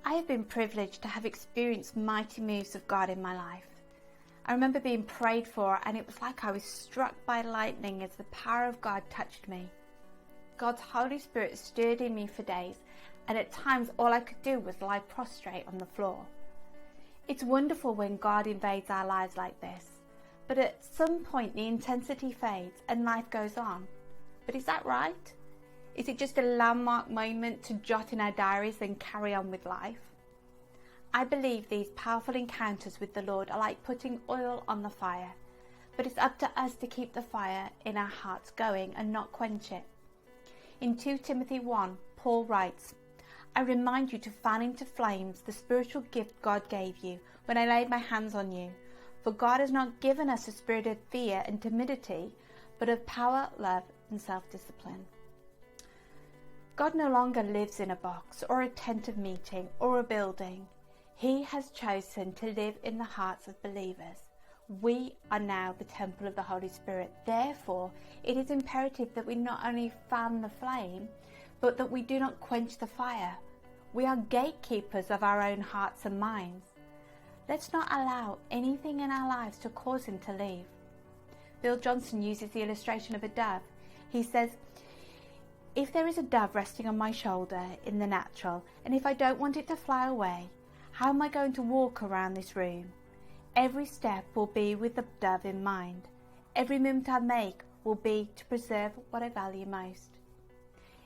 I have been privileged to have experienced mighty moves of God in my life. I remember being prayed for, and it was like I was struck by lightning as the power of God touched me. God's Holy Spirit stirred in me for days, and at times all I could do was lie prostrate on the floor. It's wonderful when God invades our lives like this, but at some point the intensity fades and life goes on. But is that right? Is it just a landmark moment to jot in our diaries then carry on with life? I believe these powerful encounters with the Lord are like putting oil on the fire, but it's up to us to keep the fire in our hearts going and not quench it. In 2 Timothy 1, Paul writes, "I remind you to fan into flames the spiritual gift God gave you when I laid my hands on you. For God has not given us a spirit of fear and timidity, but of power, love, and self-discipline." God no longer lives in a box or a tent of meeting or a building. He has chosen to live in the hearts of believers. We are now the temple of the Holy Spirit. Therefore, it is imperative that we not only fan the flame, but that we do not quench the fire. We are gatekeepers of our own hearts and minds. Let's not allow anything in our lives to cause him to leave. Bill Johnson uses the illustration of a dove. He says, "If there is a dove resting on my shoulder in the natural, and if I don't want it to fly away, how am I going to walk around this room? Every step will be with the dove in mind. Every movement I make will be to preserve what I value most."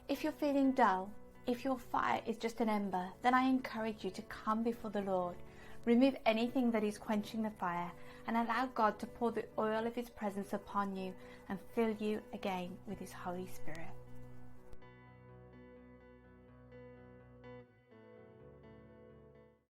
If you're feeling dull, if your fire is just an ember, then I encourage you to come before the Lord. Remove anything that is quenching the fire and allow God to pour the oil of his presence upon you and fill you again with his Holy Spirit.